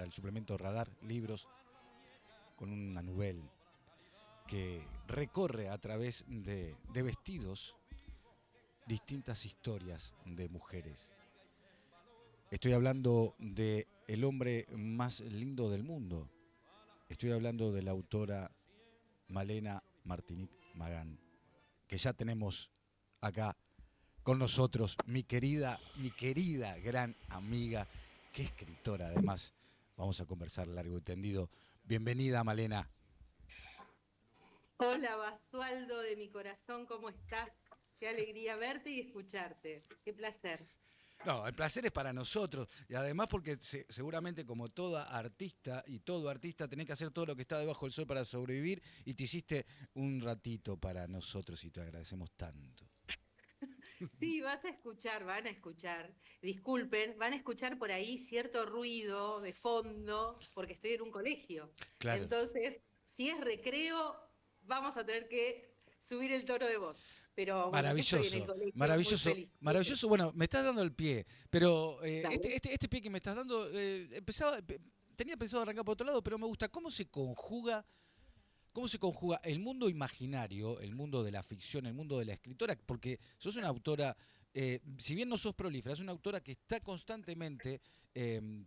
el suplemento Radar, libros con una novela que recorre a través de vestidos distintas historias de mujeres. Estoy hablando de El hombre más lindo del mundo. Estoy hablando de la autora Malena Martinic Magán, que ya tenemos acá con nosotros, mi querida gran amiga, que escritora además. Vamos a conversar largo y tendido. Bienvenida, Malena. Hola, Basualdo de mi corazón, ¿cómo estás? Qué alegría verte y escucharte. Qué placer. No, el placer es para nosotros y además porque seguramente como toda artista y todo artista tenés que hacer todo lo que está debajo del sol para sobrevivir y te hiciste un ratito para nosotros y te agradecemos tanto. Sí, vas a escuchar, van a escuchar. Disculpen, van a escuchar por ahí cierto ruido de fondo porque estoy en un colegio. Claro, Entonces, si es recreo, vamos a tener que subir el tono de voz. Pero bueno, que estoy en el maravilloso, colegio muy maravilloso, feliz. maravilloso. Bueno, me estás dando el pie, pero Dale. este pie que me estás dando, tenía pensado arrancar por otro lado, pero me gusta cómo se conjuga el mundo imaginario, el mundo de la ficción, el mundo de la escritora, porque sos una autora, si bien no sos prolífera, es una autora que está constantemente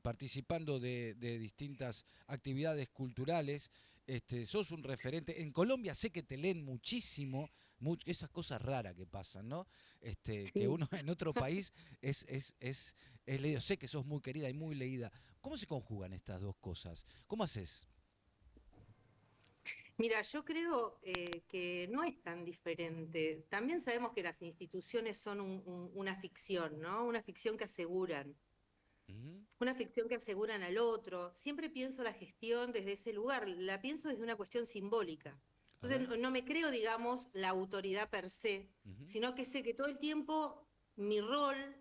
participando de distintas actividades culturales. Sos un referente. En Colombia sé que te leen muchísimo, esas cosas raras que pasan, ¿no? Que Sí. uno en otro país es leído. Sé que sos muy querida y muy leída. ¿Cómo se conjugan estas dos cosas? ¿Cómo haces? Mira, yo creo que no es tan diferente. También sabemos que las instituciones son una ficción, ¿no? Ujú. Una ficción que aseguran al otro. Siempre pienso la gestión desde ese lugar, la pienso desde una cuestión simbólica. A Entonces, ver. no me creo, digamos, la autoridad per se, Ujú. sino que sé que todo el tiempo mi rol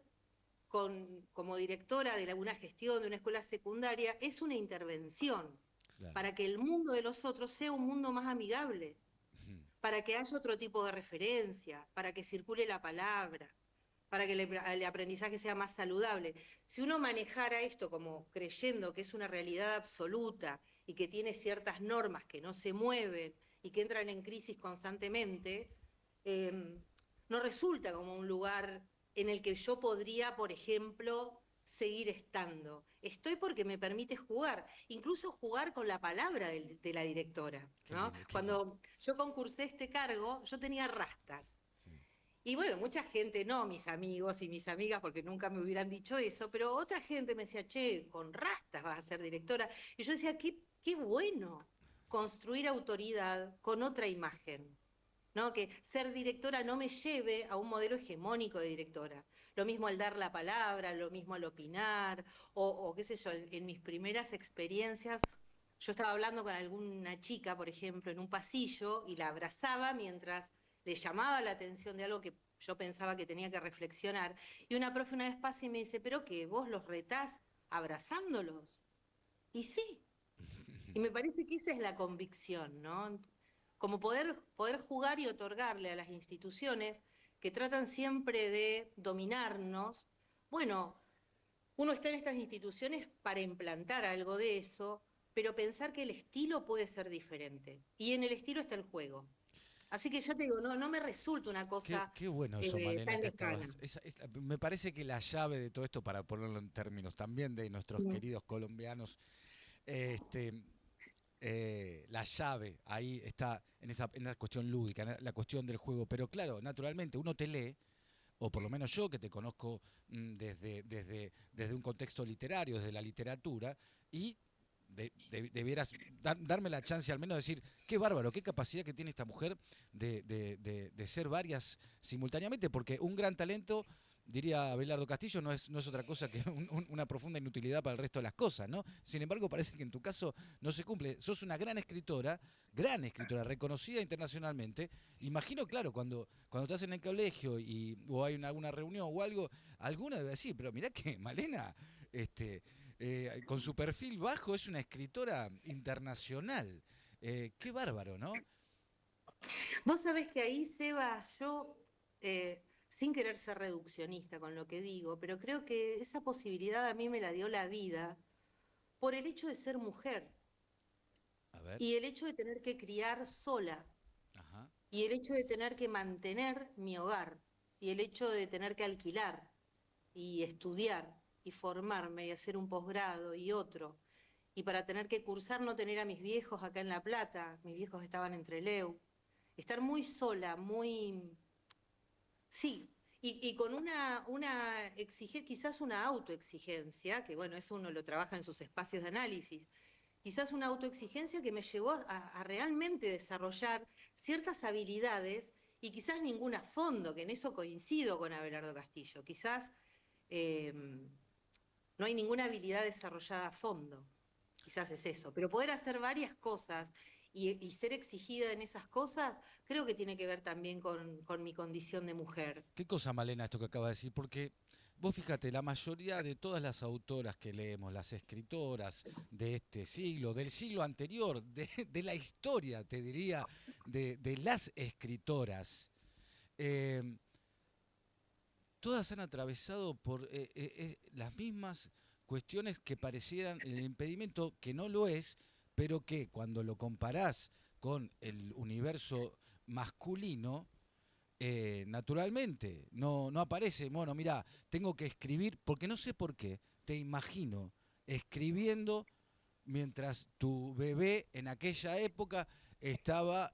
como directora de una gestión de una escuela secundaria es una intervención Claro. para que el mundo de los otros sea un mundo más amigable, Ujú. para que haya otro tipo de referencia, para que circule la palabra, para que el aprendizaje sea más saludable. Si uno manejara esto como creyendo que es una realidad absoluta y que tiene ciertas normas que no se mueven y que entran en crisis constantemente, eh, no resulta como un lugar en el que yo podría, por ejemplo, seguir estando. Estoy porque me permite jugar, incluso jugar con la palabra de la directora, Qué ¿no? lindo, qué lindo. Cuando yo concursé este cargo, yo tenía rastas. Sí. Y bueno, mucha gente, no mis amigos y mis amigas, porque nunca me hubieran dicho eso, pero otra gente me decía, che, con rastas vas a ser directora. Y yo decía, qué bueno construir autoridad con otra imagen. ¿No? Que ser directora no me lleve a un modelo hegemónico de directora. Lo mismo al dar la palabra, lo mismo al opinar, o qué sé yo, en mis primeras experiencias, yo estaba hablando con alguna chica, por ejemplo, en un pasillo y la abrazaba mientras le llamaba la atención de algo que yo pensaba que tenía que reflexionar. Y una profe una vez pasa y me dice, pero que vos los retás abrazándolos. Y sí, y me parece que esa es la convicción, ¿no? Como poder jugar y otorgarle a las instituciones que tratan siempre de dominarnos, bueno, uno está en estas instituciones para implantar algo de eso, pero pensar que el estilo puede ser diferente. Y en el estilo está el juego. Así que yo te digo, no me resulta una cosa Qué bueno eso, Malena, tan que lejana. acabas. Me parece que la llave de todo esto, para ponerlo en términos también de nuestros Mm. queridos colombianos, este, la llave ahí está en la cuestión lúdica, en la cuestión del juego. Pero claro, naturalmente uno te lee, o por lo menos yo que te conozco desde un contexto literario, desde la literatura, y debieras darme la chance al menos de decir, qué bárbaro, qué capacidad que tiene esta mujer de ser varias simultáneamente, porque un gran talento, diría Abelardo Castillo, no es otra cosa que una profunda inutilidad para el resto de las cosas, ¿no? Sin embargo, parece que en tu caso no se cumple. Sos una gran escritora, reconocida internacionalmente. Imagino, claro, cuando estás en el colegio o hay alguna reunión o algo, alguna debe decir, pero mirá que Malena, con su perfil bajo, es una escritora internacional. Qué bárbaro, ¿no? Vos sabés que ahí, Seba, yo, sin querer ser reduccionista con lo que digo, pero creo que esa posibilidad a mí me la dio la vida, por el hecho de ser mujer A ver. y el hecho de tener que criar sola Ajá. y el hecho de tener que mantener mi hogar y el hecho de tener que alquilar y estudiar y formarme y hacer un posgrado y otro. Y para tener que cursar no tener a mis viejos acá en La Plata, mis viejos estaban en Trelew. Estar muy sola, muy... Sí, y con una exigencia, quizás una autoexigencia, que bueno, eso uno lo trabaja en sus espacios de análisis, quizás una autoexigencia que me llevó a realmente desarrollar ciertas habilidades y quizás ninguna a fondo, que en eso coincido con Abelardo Castillo. Quizás eh, no hay ninguna habilidad desarrollada a fondo, quizás es eso, pero poder hacer varias cosas y ser exigida en esas cosas, creo que tiene que ver también con mi condición de mujer. ¿Qué cosa, Malena, esto que acaba de decir? Porque vos fíjate, la mayoría de todas las autoras que leemos, las escritoras de este siglo, del siglo anterior, de la historia, te diría, de las escritoras, eh, todas han atravesado por las mismas cuestiones que parecieran el impedimento, que no lo es, pero que cuando lo comparás con el universo masculino, naturalmente, no aparece, bueno, mira, tengo que escribir, porque no sé por qué, te imagino escribiendo mientras tu bebé en aquella época estaba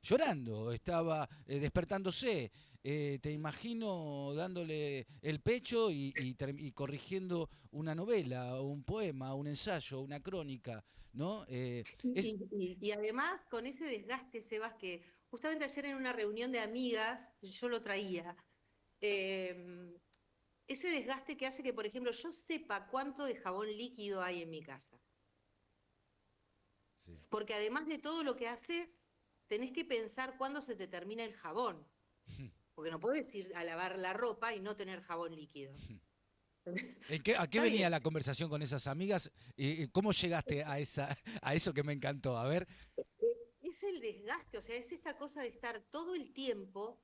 llorando, estaba despertándose. Te imagino dándole el pecho y corrigiendo una novela, un poema, un ensayo, una crónica, ¿no? Es, Y además con ese desgaste, Sebas, que justamente ayer en una reunión de amigas yo lo traía, eh, ese desgaste que hace que, por ejemplo, yo sepa cuánto de jabón líquido hay en mi casa. sí. Porque además de todo lo que haces, tenés que pensar cuándo se te termina el jabón. Porque no podés ir a lavar la ropa y no tener jabón líquido. Entonces, ¿A qué está venía bien. la conversación con esas amigas? ¿Y cómo llegaste a, a eso que me encantó? A ver. Es el desgaste, o sea, es esta cosa de estar todo el tiempo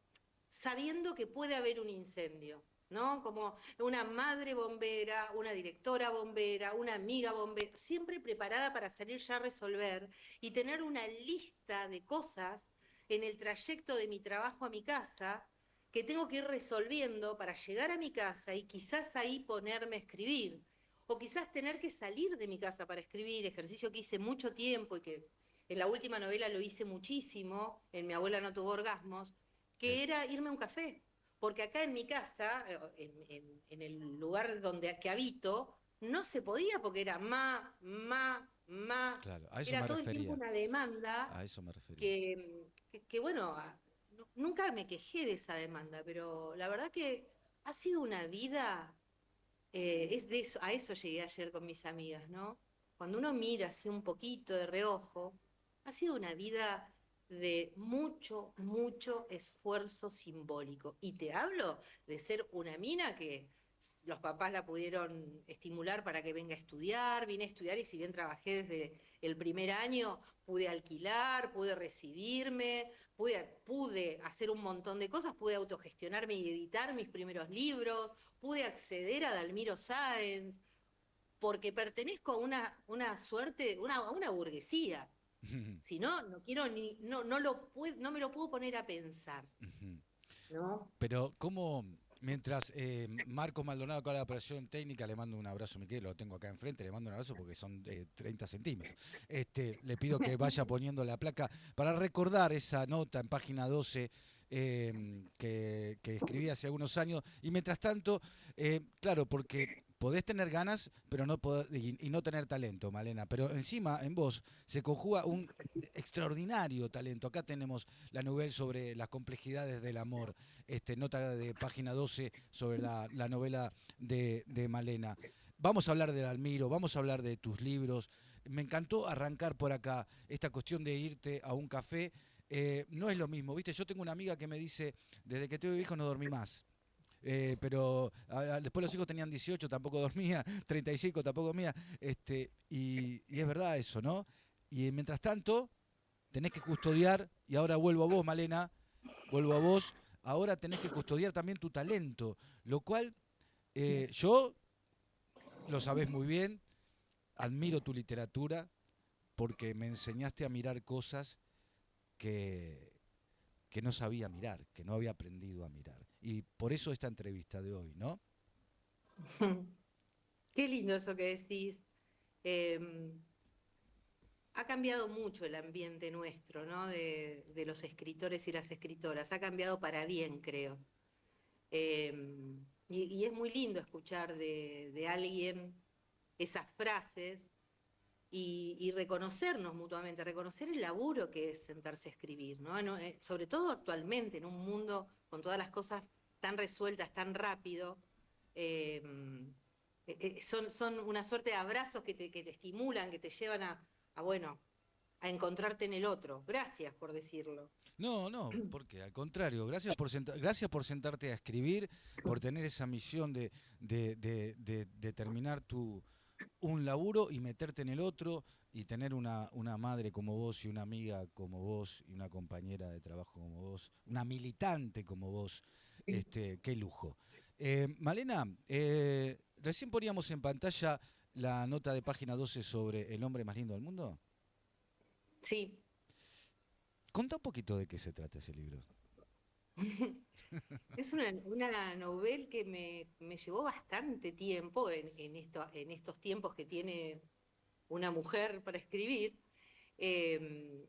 sabiendo que puede haber un incendio, ¿no? Como una madre bombera, una directora bombera, una amiga bombera, siempre preparada para salir ya a resolver y tener una lista de cosas en el trayecto de mi trabajo a mi casa que tengo que ir resolviendo para llegar a mi casa y quizás ahí ponerme a escribir. O quizás tener que salir de mi casa para escribir, ejercicio que hice mucho tiempo y que en la última novela lo hice muchísimo, en Mi abuela no tuvo orgasmos, Sí. que era irme a un café. Porque acá en mi casa, en el lugar donde que habito, no se podía porque era Claro, a eso era me todo el tiempo refería. una demanda A eso me refería. que bueno, nunca me quejé de esa demanda, pero la verdad que ha sido una vida, es de eso, a eso llegué ayer con mis amigas, ¿no? Cuando uno mira así un poquito de reojo, ha sido una vida de mucho, mucho esfuerzo simbólico. Y te hablo de ser una mina que los papás la pudieron estimular para que venga a estudiar, vine a estudiar y si bien trabajé desde el primer año, pude alquilar, pude recibirme, pude hacer un montón de cosas, pude autogestionarme y editar mis primeros libros, pude acceder a Dalmiro Sáenz, porque pertenezco a una suerte, a una burguesía. Si no, no quiero ni, no me lo puedo poner a pensar, ¿no? Pero cómo, mientras Marcos Maldonado, con la operación técnica, le mando un abrazo, Miquel, lo tengo acá enfrente, le mando un abrazo porque son 30 centímetros. Le pido que vaya poniendo la placa para recordar esa nota en página 12 que escribí hace algunos años. Y mientras tanto, claro, porque podés tener ganas pero y no tener talento, Malena, pero encima en vos se conjuga un extraordinario talento. Acá tenemos la novela sobre las complejidades del amor, nota de página 12 sobre la novela de Malena. Vamos a hablar de Dalmiro, vamos a hablar de tus libros. Me encantó arrancar por acá esta cuestión de irte a un café. No es lo mismo, ¿viste? Yo tengo una amiga que me dice, desde que tuve hijos no dormí más. Pero después los hijos tenían 18, tampoco dormía, 35, tampoco dormía. Y es verdad eso, ¿no? Y mientras tanto, tenés que custodiar, y ahora vuelvo a vos, Malena, vuelvo a vos, ahora tenés que custodiar también tu talento, lo cual yo, lo sabés muy bien, admiro tu literatura porque me enseñaste a mirar cosas que, que no sabía mirar, que no había aprendido a mirar. Y por eso esta entrevista de hoy, ¿no? Qué lindo eso que decís. Em, Ha cambiado mucho el ambiente nuestro, ¿no? De los escritores y las escritoras. Ha cambiado para bien, creo. Y es muy lindo escuchar de alguien esas frases y reconocernos mutuamente, reconocer el laburo que es sentarse a escribir, ¿no? Sobre todo actualmente, en un mundo con todas las cosas tan resueltas, tan rápido. eh, son una suerte de abrazos que te estimulan, que te llevan bueno, a encontrarte en el otro. Gracias por decirlo. No, no, porque al contrario, gracias por sentarte a escribir, por tener esa misión de terminar un laburo y meterte en el otro y tener una madre como vos y una amiga como vos y una compañera de trabajo como vos, una militante como vos, qué lujo. Malena, recién poníamos en pantalla la nota de página 12 sobre el hombre más lindo del mundo. Sí. Contá un poquito de qué se trata ese libro. Es una novela que me llevó bastante tiempo en estos tiempos que tiene una mujer para escribir. eh,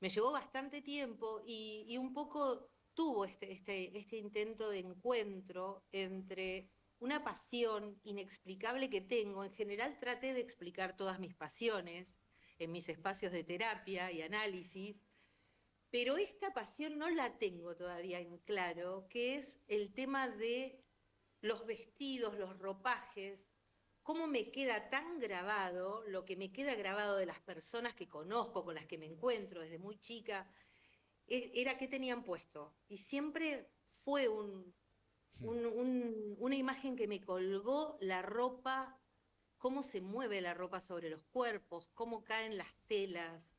Me llevó bastante tiempo y un poco tuvo este intento de encuentro entre una pasión inexplicable que tengo. En general traté de explicar todas mis pasiones en mis espacios de terapia y análisis, pero esta pasión no la tengo todavía en claro, que es el tema de los vestidos, los ropajes, cómo me queda tan grabado, lo que me queda grabado de las personas que conozco, con las que me encuentro desde muy chica, era qué tenían puesto. Y siempre fue Hmm. una imagen que me colgó la ropa, cómo se mueve la ropa sobre los cuerpos, cómo caen las telas,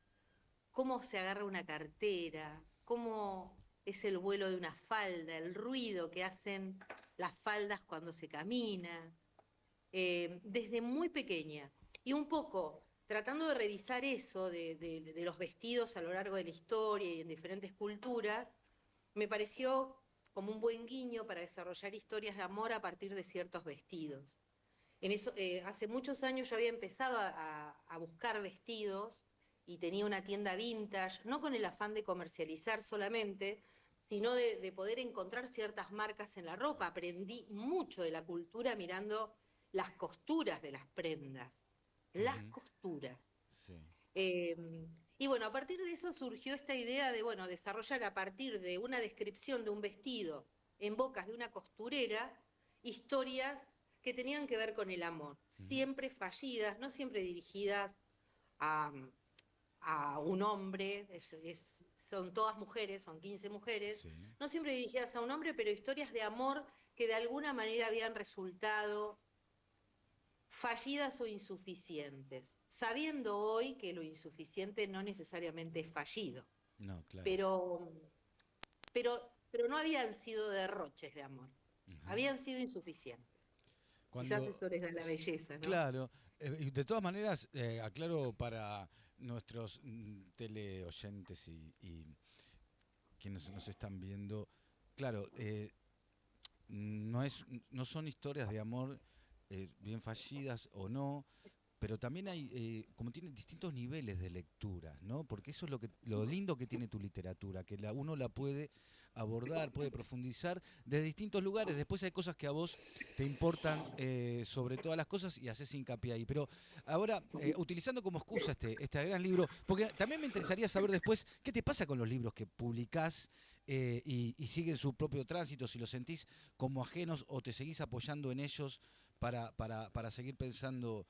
cómo se agarra una cartera, cómo es el vuelo de una falda, el ruido que hacen las faldas cuando se camina, desde muy pequeña. Y un poco tratando de revisar eso de los vestidos a lo largo de la historia y en diferentes culturas, me pareció como un buen guiño para desarrollar historias de amor a partir de ciertos vestidos. Hace muchos años yo había empezado a buscar vestidos y tenía una tienda vintage, no con el afán de comercializar solamente, sino de poder encontrar ciertas marcas en la ropa. Aprendí mucho de la cultura mirando las costuras de las prendas, las Ujú. costuras. Sí. Eh, y bueno, a partir de eso surgió esta idea de, bueno, desarrollar a partir de una descripción de un vestido en bocas de una costurera, historias que tenían que ver con el amor, Ujú. siempre fallidas, no siempre dirigidas a, a un hombre, son todas mujeres, son 15 mujeres, Sí. no siempre dirigidas a un hombre, pero historias de amor que de alguna manera habían resultado fallidas o insuficientes, sabiendo hoy que lo insuficiente no necesariamente es fallido, No, claro. pero, pero no habían sido derroches de amor, Ujú. habían sido insuficientes. Quizás Cuando, eso les da la belleza, ¿no? claro, y de todas maneras, aclaro para nuestros teleoyentes y quienes nos están viendo, claro, no es, no son historias de amor bien fallidas o no, pero también hay, como tienen distintos niveles de lectura, ¿no? Porque eso es lo lindo que tiene tu literatura, que uno la puede abordar, puede profundizar de distintos lugares. Después hay cosas que a vos te importan sobre todas las cosas y haces hincapié ahí. Pero ahora, utilizando como excusa este gran libro, porque también me interesaría saber después qué te pasa con los libros que publicás y siguen su propio tránsito, si los sentís como ajenos o te seguís apoyando en ellos para seguir pensando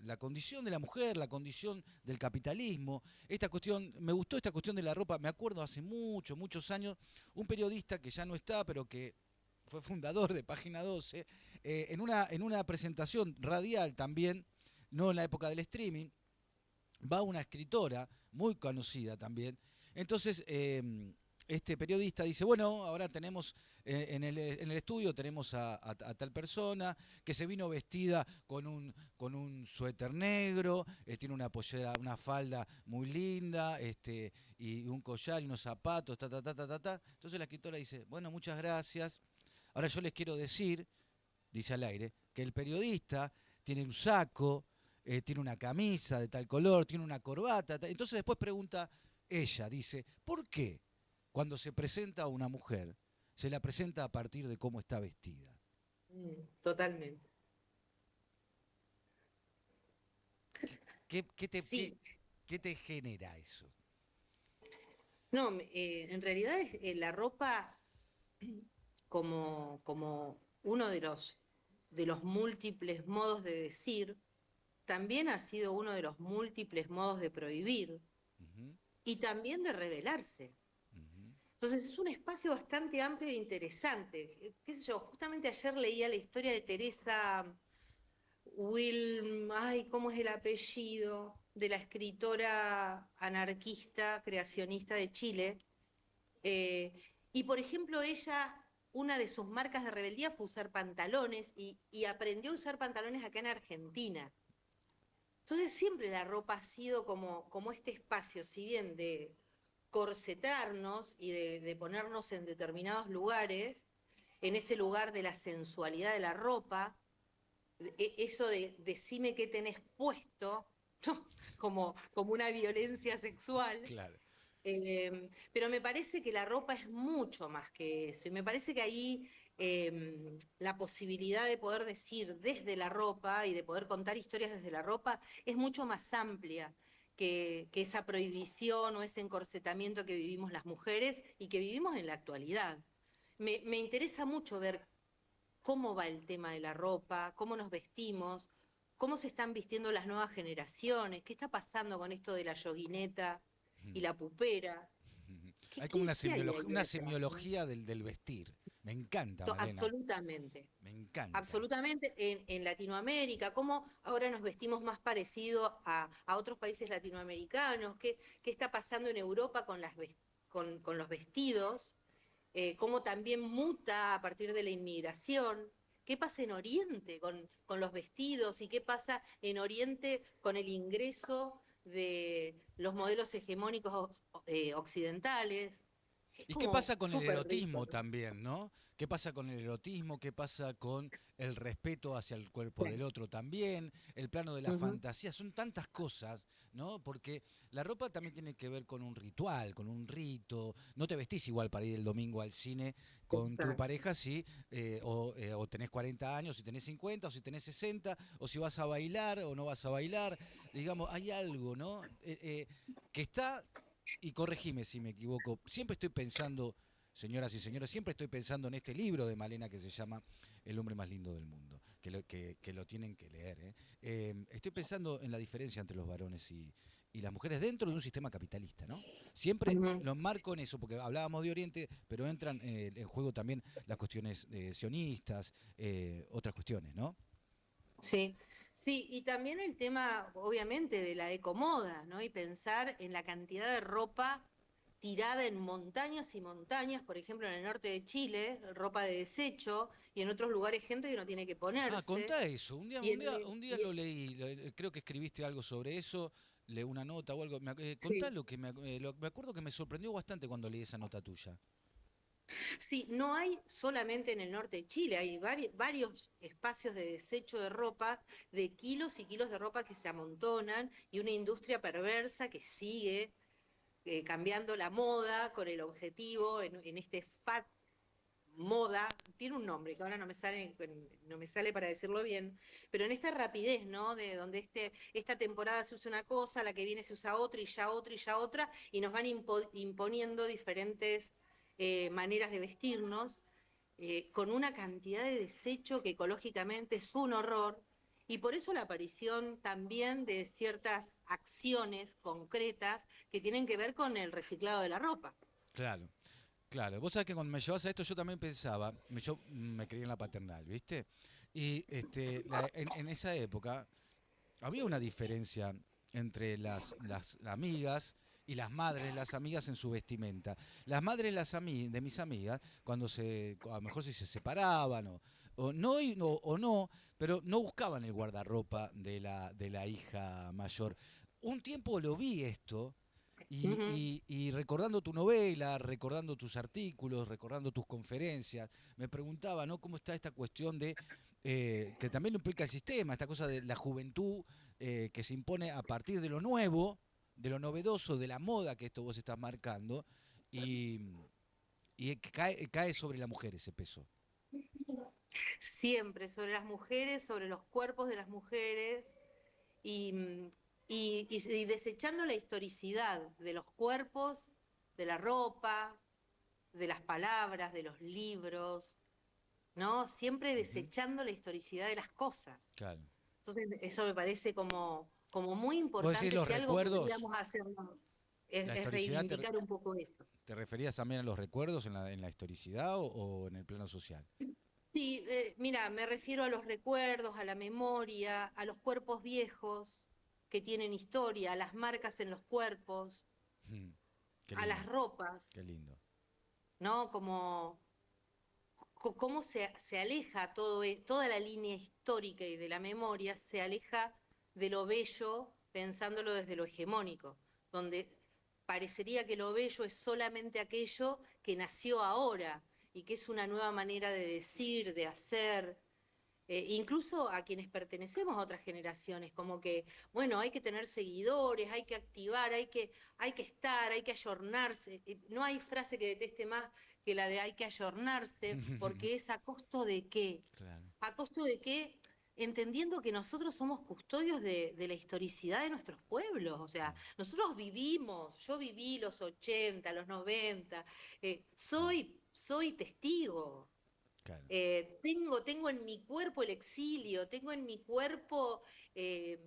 la condición de la mujer, la condición del capitalismo, esta cuestión, me gustó esta cuestión de la ropa, me acuerdo hace muchos años, un periodista que ya no está, pero que fue fundador de Página 12, en una presentación radial también, no en la época del streaming, va una escritora muy conocida también, entonces este periodista dice, bueno, ahora tenemos en el estudio tenemos a tal persona que se vino vestida con un suéter negro, tiene una pollera, una falda muy linda, y un collar y unos zapatos, ta, ta, ta, ta, ta, ta. Entonces la escritora dice, bueno, muchas gracias. Ahora yo les quiero decir, dice al aire, que el periodista tiene un saco, tiene una camisa de tal color, tiene una corbata. Entonces después pregunta ella, dice, ¿por qué cuando se presenta a una mujer se la presenta a partir de cómo está vestida? Totalmente. ¿Qué, Sí, qué te genera eso? no, en realidad la ropa como uno de los múltiples modos de decir, también ha sido uno de los múltiples modos de prohibir Ujú, y también de rebelarse. ujú, Entonces es un espacio bastante amplio e interesante. ¿Qué sé yo? Justamente ayer leía la historia de Teresa ay, ¿cómo es el apellido? De la escritora anarquista, creacionista de Chile. Eh, y por ejemplo, ella, una de sus marcas de rebeldía fue usar pantalones y aprendió a usar pantalones acá en Argentina. Entonces siempre la ropa ha sido como este espacio, si bien de corsetarnos y de ponernos en determinados lugares, en ese lugar de la sensualidad de la ropa, eso de decime qué tenés puesto, ¿no? Como una violencia sexual. claro. Pero me parece que la ropa es mucho más que eso. Y me parece que ahí la posibilidad de poder decir desde la ropa y de poder contar historias desde la ropa es mucho más amplia que esa prohibición o ese encorsetamiento que vivimos las mujeres y que vivimos en la actualidad. Me interesa mucho ver cómo va el tema de la ropa, cómo nos vestimos, cómo se están vistiendo las nuevas generaciones, qué está pasando con esto de la yoguineta y la pupera. ¿Qué, Hay como qué, qué hay ahí una detrás, no? semiología del vestir. Me encanta, Malena. Absolutamente. Me encanta. Absolutamente en Latinoamérica, cómo ahora nos vestimos más parecido a otros países latinoamericanos, qué está pasando en Europa con los vestidos, cómo también muta a partir de la inmigración, qué pasa en Oriente con los vestidos y qué pasa en Oriente con el ingreso de los modelos hegemónicos occidentales. Es ¿Y qué como pasa con el súper rico, erotismo ¿no? también, no? ¿Qué pasa con el erotismo? ¿Qué pasa con el respeto hacia el cuerpo Sí. del otro también? El plano de la Ujú. fantasía. Son tantas cosas, ¿no? Porque la ropa también tiene que ver con un ritual, con un rito. No te vestís igual para ir el domingo al cine con tu Exacto. pareja si o tenés 40 años, si tenés 50, o si tenés 60, o si vas a bailar o no vas a bailar. Digamos, hay algo, ¿no? Que está, y corregime si me equivoco, siempre estoy pensando, señoras y señores, siempre estoy pensando en este libro de Malena que se llama El hombre más lindo del mundo, que lo tienen que leer. Estoy pensando en la diferencia entre los varones y las mujeres dentro de un sistema capitalista, ¿no? Siempre Ujú. lo marco en eso, porque hablábamos de Oriente, pero entran en juego también las cuestiones sionistas, otras cuestiones, ¿no? Sí, sí, y también el tema, obviamente, de la ecomoda, ¿no? Y pensar en la cantidad de ropa tirada en montañas y montañas, por ejemplo, en el norte de Chile, ropa de desecho, y en otros lugares gente que no tiene que Ah, ponerse. contá eso. Y en, Un día y- lo leí. Creo que escribiste algo sobre eso, leí una nota o algo. Contá sí, lo que me acuerdo que me sorprendió bastante cuando leí esa nota tuya. sí, no hay solamente en el norte de Chile, hay varios espacios de desecho de ropa, de kilos y kilos de ropa que se amontonan, y una industria perversa que sigue cambiando la moda con el objetivo en este fat moda, tiene un nombre que ahora no me sale para decirlo bien, pero en esta rapidez, ¿no? De donde esta temporada se usa una cosa, la que viene se usa otra y ya otra y ya otra, y nos van imponiendo diferentes maneras de vestirnos, con una cantidad de desecho que ecológicamente es un horror, y por eso la aparición también de ciertas acciones concretas que tienen que ver con el reciclado de la ropa. Claro, claro. Vos sabés que cuando me llevas a esto yo también pensaba, yo me crié en la paternal, ¿viste? Y en esa época había una diferencia entre las amigas y las madres de las amigas en su vestimenta. Las madres de mis amigas, a lo mejor si se separaban o no, pero no buscaban el guardarropa de la hija mayor. Un tiempo lo vi esto, Ujú. y recordando tu novela, recordando tus artículos, recordando tus conferencias, me preguntaba, ¿no? ¿Cómo está esta cuestión de que también lo implica el sistema, esta cosa de la juventud que se impone a partir de lo nuevo, de lo novedoso, de la moda que esto vos estás marcando, y, y que cae sobre la mujer ese peso? Siempre sobre las mujeres, sobre los cuerpos de las mujeres y, y desechando la historicidad de los cuerpos, de la ropa, de las palabras, de los libros, ¿no? Siempre Ujú. desechando la historicidad de las cosas. Claro. Entonces, eso me parece como muy Vos decís importante, los si algo recuerdos, podríamos hacerlo, la es historicidad, reivindicar un poco eso. te referías también a los recuerdos en la historicidad o en el plano social? Sí, mira, me refiero a los recuerdos, a la memoria, a los cuerpos viejos que tienen historia, a las marcas en los cuerpos, Mm, qué a las lindo, ropas, qué lindo. ¿no? Como cómo se aleja toda la línea histórica y de la memoria, se aleja de lo bello pensándolo desde lo hegemónico, donde parecería que lo bello es solamente aquello que nació ahora y que es una nueva manera de decir, de hacer, incluso a quienes pertenecemos a otras generaciones, como que, bueno, hay que tener seguidores, hay que activar, hay que estar, hay que ayornarse. No hay frase que deteste más que la de hay que ayornarse, porque es a costo de qué. Claro. A costo de qué, entendiendo que nosotros somos custodios de la historicidad de nuestros pueblos. O sea, Mm, nosotros vivimos, yo viví los 80, los 90, mm, soy testigo. claro. Tengo en mi cuerpo el exilio, tengo en mi cuerpo eh,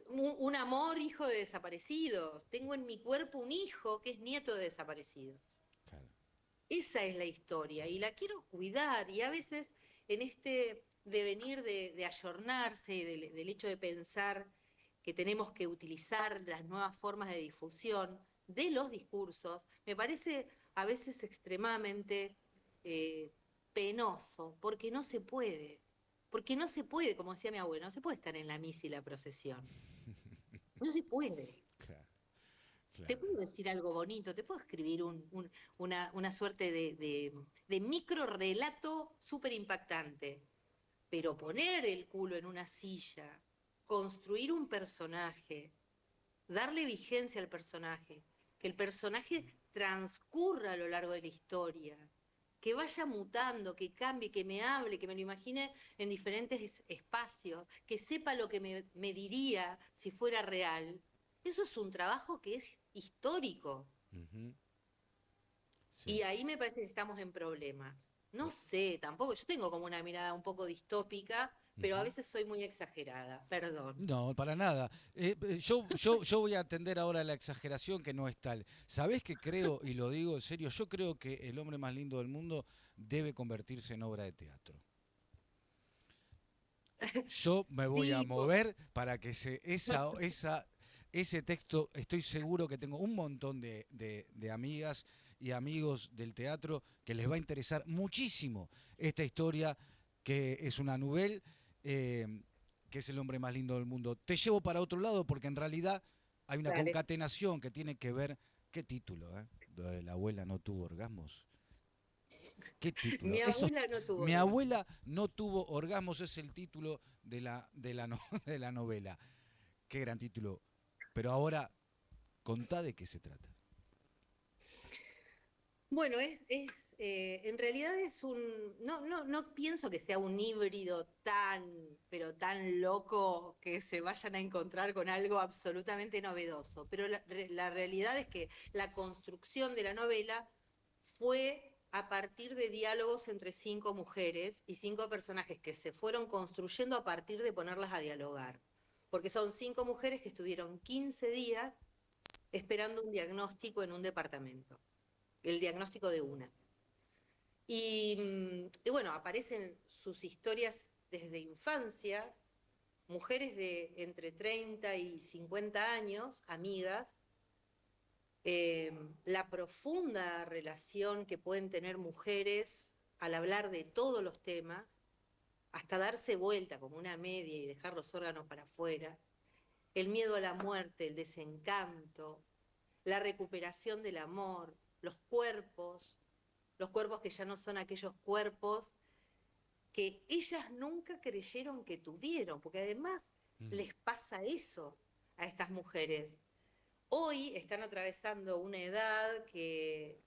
un amor hijo de desaparecidos, tengo en mi cuerpo un hijo que es nieto de desaparecidos. Claro. Esa es la historia y la quiero cuidar y a veces en este devenir de ayornarse y del hecho de pensar que tenemos que utilizar las nuevas formas de difusión de los discursos, me parece a veces extremadamente eh, penoso, porque no se puede, como decía mi abuelo, no se puede estar en la misa y la procesión, no se puede. Claro, Te claro. puedo decir algo bonito, te puedo escribir una suerte de micro relato súper impactante, pero poner el culo en una silla, construir un personaje, darle vigencia al personaje, que el personaje transcurra a lo largo de la historia, que vaya mutando, que cambie, que me hable, que me lo imagine en diferentes espacios, que sepa lo que me diría si fuera real. Eso es un trabajo que es histórico. Ujú. Sí. Y ahí me parece que estamos en problemas. No sé, tampoco, yo tengo como una mirada un poco distópica, pero a Ujú. veces soy muy exagerada, perdón. No, para nada. Yo voy a atender ahora la exageración que no es tal. ¿Sabés qué creo? Y lo digo en serio, yo creo que El hombre más lindo del mundo debe convertirse en obra de teatro. Yo me voy a Sí, mover para que ese texto, estoy seguro que tengo un montón de amigas y amigos del teatro que les va a interesar muchísimo esta historia, que es una novela, eh, que es El hombre más lindo del mundo. Te llevo para otro lado porque en realidad hay una dale. concatenación que tiene que ver, ¿qué título? Lo de la abuela no tuvo orgasmos. ¿Qué título? Mi abuela no tuvo Mi orgasmo. abuela no tuvo orgasmos, es el título de la novela. Qué gran título. Pero ahora, contá de qué se trata. Bueno, en realidad es no pienso que sea un híbrido pero tan loco que se vayan a encontrar con algo absolutamente novedoso. Pero la realidad es que la construcción de la novela fue a partir de diálogos entre 5 mujeres y 5 personajes que se fueron construyendo a partir de ponerlas a dialogar. Porque son 5 mujeres que estuvieron 15 días esperando un diagnóstico en un departamento, el diagnóstico de una. Y bueno, aparecen sus historias desde infancias, mujeres de entre 30 y 50 años, amigas, la profunda relación que pueden tener mujeres al hablar de todos los temas, hasta darse vuelta como una media y dejar los órganos para afuera, el miedo a la muerte, el desencanto, la recuperación del amor, los cuerpos que ya no son aquellos cuerpos que ellas nunca creyeron que tuvieron, porque además les pasa eso a estas mujeres. Hoy están atravesando una edad que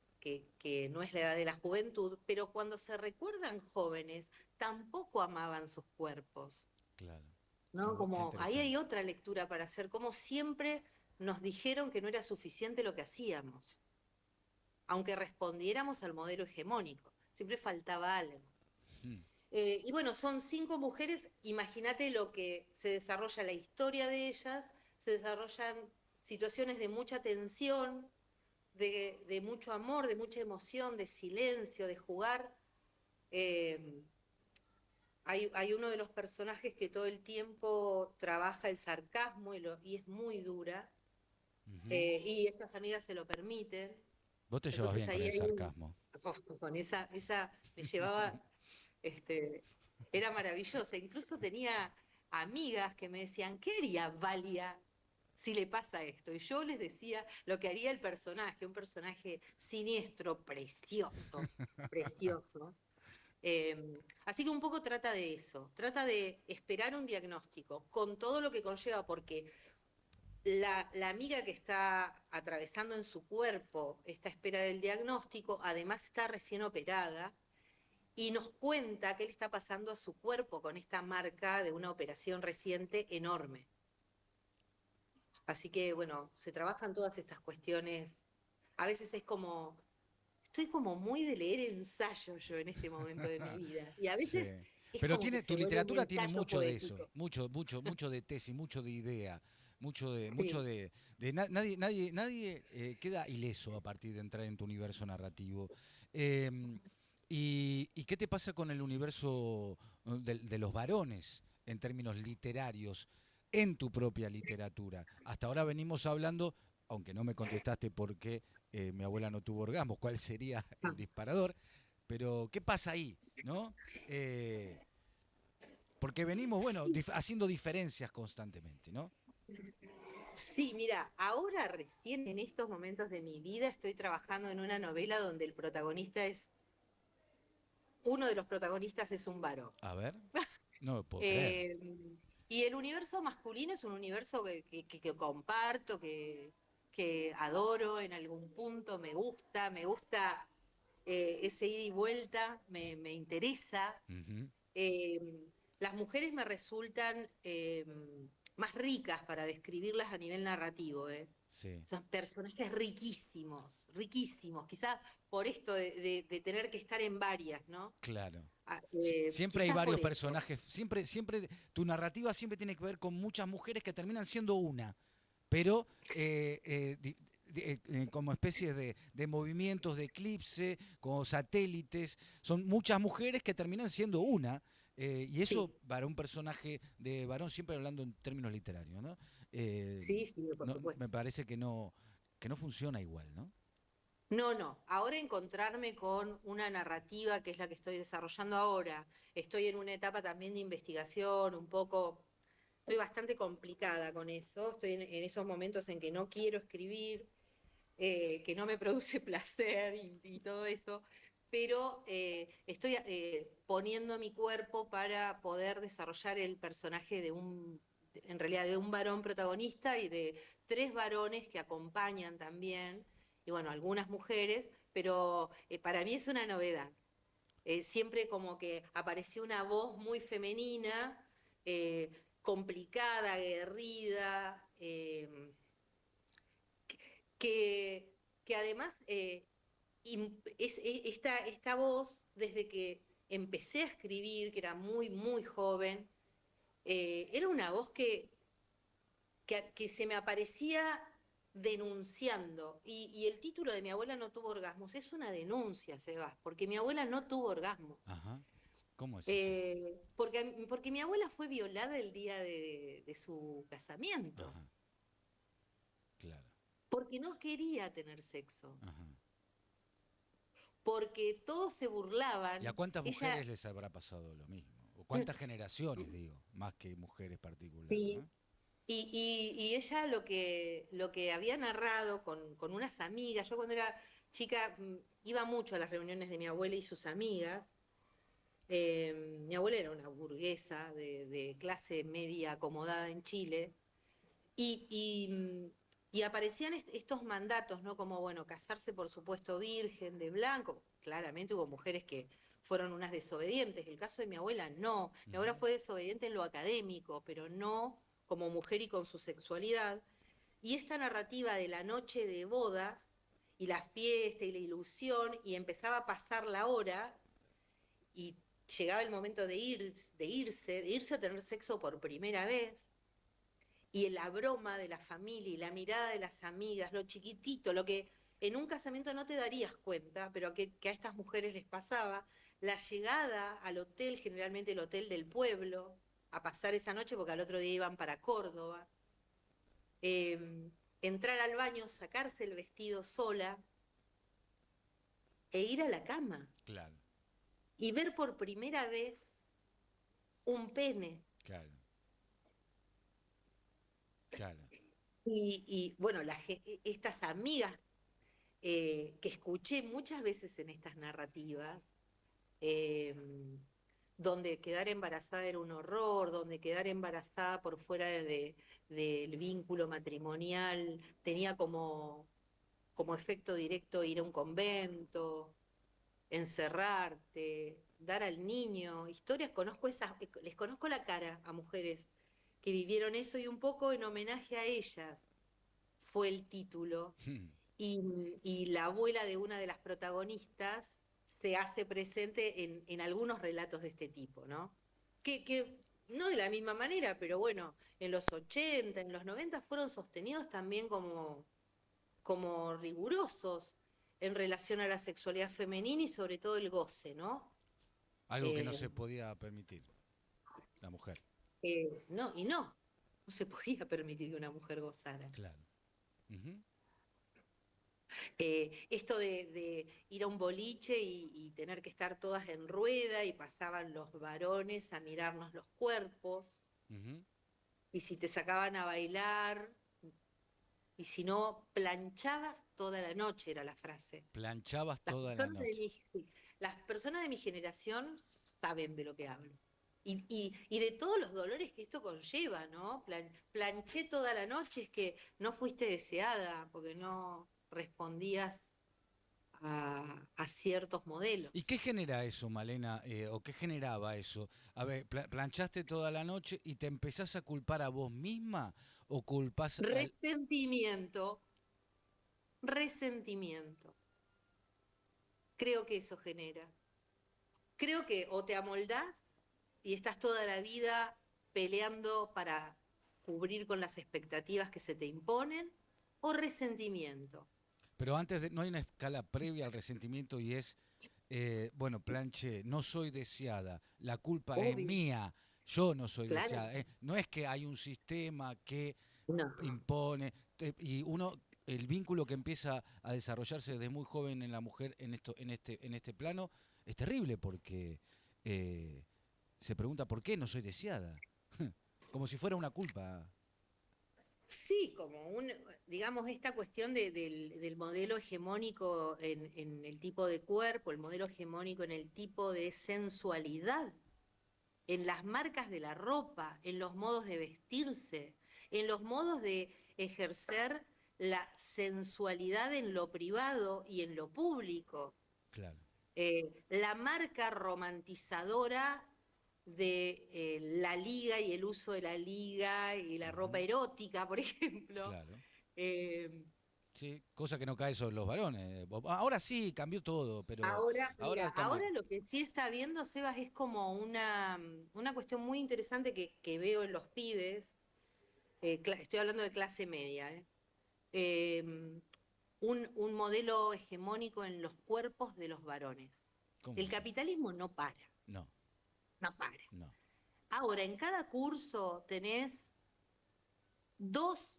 no es la edad de la juventud, pero cuando se recuerdan jóvenes, tampoco amaban sus cuerpos. Claro. ¿No? Qué Como ahí hay interesante. otra lectura para hacer, como siempre nos dijeron que no era suficiente lo que hacíamos, aunque respondiéramos al modelo hegemónico, siempre faltaba algo. Mm. Y bueno, son 5 mujeres, imagínate lo que se desarrolla la historia de ellas, se desarrollan situaciones de mucha tensión, de mucho amor, de mucha emoción, de silencio, de jugar. Eh, hay uno de los personajes que todo el tiempo trabaja el sarcasmo y es muy dura, Ujú. y estas amigas se lo permiten. Vos te llevas Entonces bien con ahí el hay sarcasmo. con esa me llevaba, este, era maravillosa. Incluso tenía amigas que me decían, ¿qué haría Valia si le pasa esto? Y yo les decía lo que haría el personaje, un personaje siniestro, precioso, precioso. Así que un poco trata de eso, trata de esperar un diagnóstico con todo lo que conlleva, porque la amiga que está atravesando en su cuerpo esta espera del diagnóstico, además está recién operada y nos cuenta qué le está pasando a su cuerpo con esta marca de una operación reciente enorme. Así que bueno, se trabajan todas estas cuestiones. A veces es como, estoy como muy de leer ensayos yo en este momento de mi vida. Y a Sí. veces es Pero como que tiene, tu se vuelve un literatura tiene ensayo mucho de eso, poético. mucho de tesis, mucho de idea, mucho Sí. nadie queda ileso a partir de entrar en tu universo narrativo. Em, y qué te pasa con el universo de los varones en términos literarios en tu propia literatura? Hasta ahora venimos hablando, aunque no me contestaste por qué mi abuela no tuvo orgasmo, cuál sería el disparador, pero ¿qué pasa ahí? ¿No? Eh, Porque venimos, bueno, Sí, haciendo diferencias constantemente, ¿no? sí, mira, ahora recién en estos momentos de mi vida estoy trabajando en una novela donde uno de los protagonistas es un varón. A ver, no lo puedo creer. Eh, y el universo masculino es un universo que comparto, que adoro en algún punto, me gusta ese ida y vuelta, me interesa. Ujú. Eh, las mujeres me resultan más ricas para describirlas a nivel narrativo. Sí, Son personajes riquísimos, riquísimos. Quizás por esto de tener que estar en varias, ¿no? claro. Siempre hay Quizás por varios eso. personajes, siempre, tu narrativa siempre tiene que ver con muchas mujeres que terminan siendo una, pero como especies de movimientos de eclipse, como satélites, son muchas mujeres que terminan siendo una, y eso Sí, para un personaje de varón, siempre hablando en términos literarios, ¿no? Eh, sí, sí, por supuesto. Me parece que no funciona igual, ¿no? No, no. Ahora encontrarme con una narrativa que es la que estoy desarrollando ahora. Estoy en una etapa también de investigación, un poco, estoy bastante complicada con eso. Estoy en esos momentos en que no quiero escribir, que no me produce placer y todo eso, pero estoy poniendo mi cuerpo para poder desarrollar el personaje en realidad de un varón protagonista y de 3 varones que acompañan también, y bueno, algunas mujeres, pero para mí es una novedad. Siempre como que apareció una voz muy femenina, complicada, aguerrida, que, que además esta voz, desde que empecé a escribir, que era muy, muy joven, era una voz que se me aparecía denunciando. Y el título de Mi abuela no tuvo orgasmos es una denuncia, Sebas, porque mi abuela no tuvo orgasmos. Ajá. ¿Cómo es eso? Porque mi abuela fue violada el día de su casamiento. Ajá, claro. porque no quería tener sexo, Ajá. porque todos se ¿Y a burlaban. cuántas Ella, mujeres les habrá pasado lo mismo? ¿O cuántas generaciones, digo, más que mujeres particulares, sí, ¿no? y ella lo que había narrado con unas amigas, yo cuando era chica iba mucho a las reuniones de mi abuela y sus amigas. Mi abuela era una burguesa de clase media acomodada en Chile y, y aparecían estos mandatos, ¿no? Como, bueno, casarse por supuesto virgen, de blanco. Claramente hubo mujeres que fueron unas desobedientes. El caso de mi abuela no. Mi Ujú. abuela fue desobediente en lo académico, pero no como mujer y con su sexualidad. Y esta narrativa de la noche de bodas y la fiesta y la ilusión, y empezaba a pasar la hora, y llegaba el momento de irse a tener sexo por primera vez, y la broma de la familia y la mirada de las amigas, lo chiquitito, lo que en un casamiento no te darías cuenta, pero que a estas mujeres les pasaba, la llegada al hotel, generalmente el hotel del pueblo, a pasar esa noche porque al otro día iban para Córdoba, entrar al baño, sacarse el vestido sola e ir a la cama Claro, y ver por primera vez un pene. claro, claro. Bueno, estas amigas que escuché muchas veces en estas narrativas, eh, donde quedar embarazada era un horror, donde quedar embarazada por fuera del vínculo matrimonial tenía como efecto directo ir a un convento, encerrarte, dar al niño, historias, les conozco la cara a mujeres que vivieron eso y un poco en homenaje a ellas fue el título. Y la abuela de una de las protagonistas se hace presente en algunos relatos de este tipo, ¿no? Que no de la misma manera, pero bueno, en los 80, en los 90 fueron sostenidos también como rigurosos en relación a la sexualidad femenina y sobre todo el goce, ¿no? Algo que no Eh, se podía permitir, la mujer. no, y no se podía permitir que una mujer gozara. Claro. Ujú. Esto de ir a un boliche y tener que estar todas en rueda y pasaban los varones a mirarnos los cuerpos, Ujú. y si te sacaban a bailar, y si no, planchabas toda la noche, era la frase. Planchabas Las toda la personas de noche. mi, sí, las personas de mi generación saben de lo que hablo. Y de todos los dolores que esto conlleva, ¿no? Planché toda la noche, es que no fuiste deseada, porque no respondías a ciertos ¿Y modelos. qué genera eso, Malena? ¿O qué generaba eso? A ver, planchaste toda la noche y te empezás a culpar a vos misma o culpás al... Resentimiento, resentimiento. Creo que eso genera. Creo que o te amoldás y estás toda la vida peleando para cubrir con las expectativas que se te imponen, o resentimiento. Pero antes de, no hay una escala previa al resentimiento y es, bueno, planché, no soy deseada, la culpa es Obvio, mía, yo no soy claro. deseada. No es que hay un sistema que No. impone y uno, el vínculo que empieza a desarrollarse desde muy joven en la mujer en este plano es terrible porque eh, se pregunta por qué no soy deseada, como si fuera una culpa. Sí, digamos, esta cuestión del modelo hegemónico en el tipo de cuerpo, el modelo hegemónico en el tipo de sensualidad, en las marcas de la ropa, en los modos de vestirse, en los modos de ejercer la sensualidad en lo privado y en lo público. Claro, La marca romantizadora de la liga y el uso de la liga y la ropa ujú, erótica, por ejemplo. claro. Eh, Sí, cosa que no cae sobre los varones. Ahora sí, cambió todo, pero Ahora, ahora mira, está muy... ahora lo que sí está viendo, Sebas, es como una cuestión muy interesante que veo en los pibes. Estoy hablando de clase media, eh, un modelo hegemónico en los cuerpos de los varones. ¿Cómo El eso? capitalismo no para, No, no para. no. Ahora, en cada curso tenés dos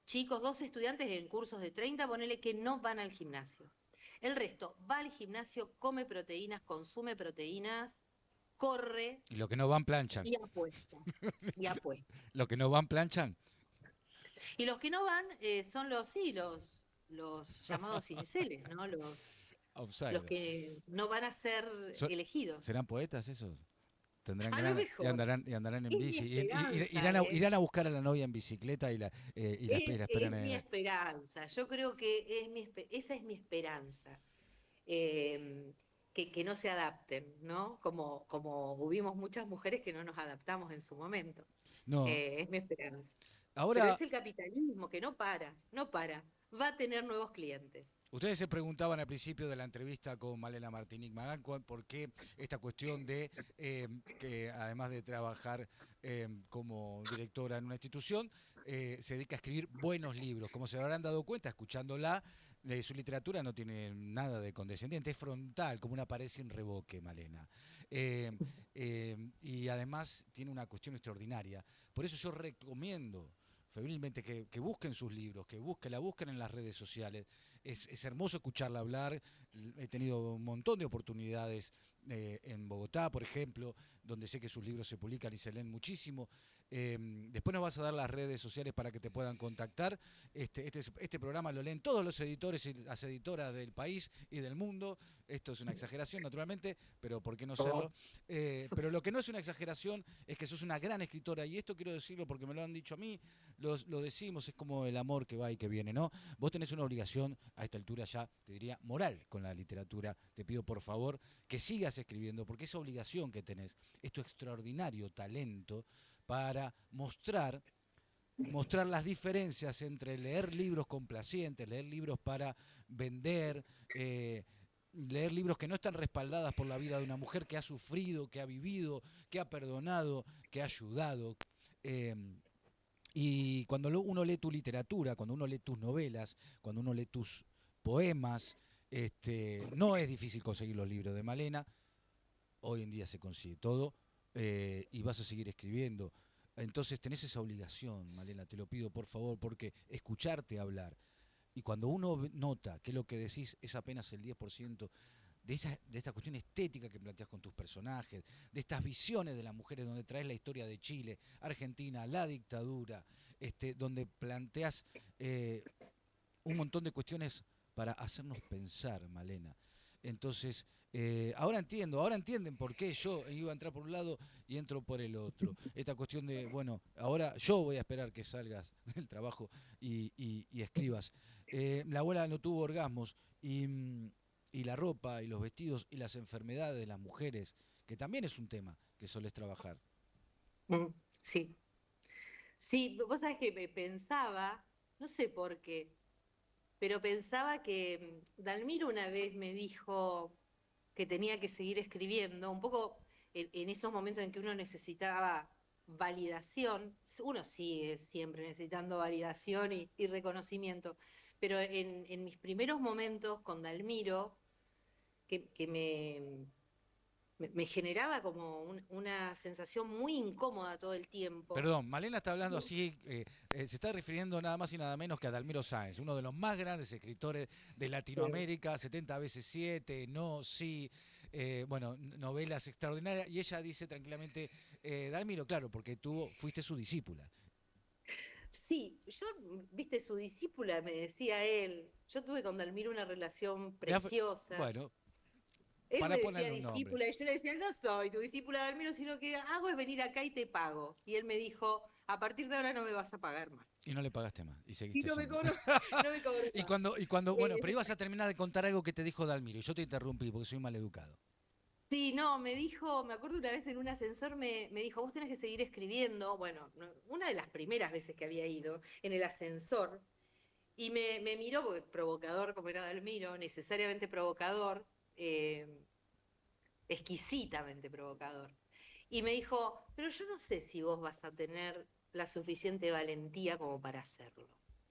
chicos, 2 estudiantes en cursos de 30, ponele que no van al gimnasio. El resto va al gimnasio, come proteínas, consume proteínas, corre Y los que no van planchan. y apuesta. Y apuesta. Los que no van planchan. Y los que no van son los llamados inceles, ¿no? Los Outsider. que no van a ser So- elegidos. ¿Serán poetas esos? Tendrán A lo ganas mejor. y andarán en Es mi bici. esperanza, ¿eh? Irán a buscar a la novia en bicicleta y la esperan Es en mi el. esperanza. Yo creo que esa es mi esperanza. eh, que no se adapten, ¿no? Como hubimos muchas mujeres que no nos adaptamos en su momento. No, Es mi esperanza. Pero ahora es el capitalismo que no para, no para. Va a tener nuevos clientes. ustedes se preguntaban al principio de la entrevista con Malena Martinic Magán por qué esta cuestión de que además de trabajar como directora en una institución, se dedica a escribir buenos libros. Como se habrán dado cuenta escuchándola, su literatura no tiene nada de condescendiente, es frontal, como una pared sin revoque, Malena. Eh, y además tiene una cuestión extraordinaria. Por eso yo recomiendo febrilmente que busquen sus libros, la busquen en las redes sociales. Es hermoso escucharla hablar. He tenido un montón de oportunidades en Bogotá, por ejemplo, donde sé que sus libros se publican y se leen muchísimo. Después nos vas a dar las redes sociales para que te puedan contactar. Este programa lo leen todos los editores y las editoras del país y del mundo. Esto es una exageración, naturalmente, pero ¿por qué no serlo? Pero lo que no es una exageración es que sos una gran escritora, y esto quiero decirlo porque me lo han dicho a mí, lo decimos, es como el amor que va y que viene, ¿no? Vos tenés una obligación a esta altura ya, te diría, moral con la literatura. Te pido por favor que sigas escribiendo, porque esa obligación que tenés es tu extraordinario talento para mostrar las diferencias entre leer libros complacientes, leer libros para vender, leer libros que no están respaldadas por la vida de una mujer que ha sufrido, que ha vivido, que ha perdonado, que ha ayudado. Eh, y cuando uno lee tu literatura, cuando uno lee tus novelas, cuando uno lee tus poemas, no es difícil conseguir los libros de Malena. Hoy en día se consigue todo, y vas a seguir escribiendo. Entonces tenés esa obligación, Malena, te lo pido por favor, porque escucharte hablar, y cuando uno nota que lo que decís es apenas el 10% de esta cuestión estética que planteas con tus personajes, de estas visiones de las mujeres donde traes la historia de Chile, Argentina, la dictadura, donde planteas un montón de cuestiones para hacernos pensar, Malena. Entonces, ahora entienden por qué yo iba a entrar por un lado y entro por el otro. Esta cuestión de, bueno, ahora yo voy a esperar que salgas del trabajo y escribas. La abuela no tuvo orgasmos y la ropa y los vestidos y las enfermedades de las mujeres, que también es un tema que solés trabajar. Mm, sí, sí, vos sabés que me pensaba, no sé por qué, pero pensaba que Dalmiro una vez me dijo que tenía que seguir escribiendo, un poco en esos momentos en que uno necesitaba validación, uno sigue siempre necesitando validación y reconocimiento, pero en mis primeros momentos con Dalmiro, que me generaba como una sensación muy incómoda todo el tiempo. Perdón, Malena está hablando así, se está refiriendo nada más y nada menos que a Dalmiro Sáenz, uno de los más grandes escritores de Latinoamérica, 70 veces 7, no, sí, bueno, novelas extraordinarias, y ella dice tranquilamente, Dalmiro, claro, porque tú fuiste su discípula. Sí, yo, viste, su discípula, me decía él. Yo tuve con Dalmiro una relación preciosa. Bueno, Él para me decía ponerle un nombre, discípula y yo le decía, no soy tu discípula Dalmiro, sino que hago es venir acá y te pago. Y él me dijo, a partir de ahora no me vas a pagar más. y no le pagaste más, y Y seguiste no me yendo. cobró, no me cobró más. Bueno, pero Eh, ibas a terminar de contar algo que te dijo Dalmiro, y yo te interrumpí porque soy mal educado. sí, no, me dijo, me acuerdo una vez en un ascensor, me dijo, vos tenés que seguir escribiendo. Bueno, una de las primeras veces que había ido, en el ascensor, y me miró, porque provocador como era Dalmiro, necesariamente provocador, eh, exquisitamente provocador. Y me dijo, pero yo no sé si vos vas a tener la suficiente valentía como para hacerlo.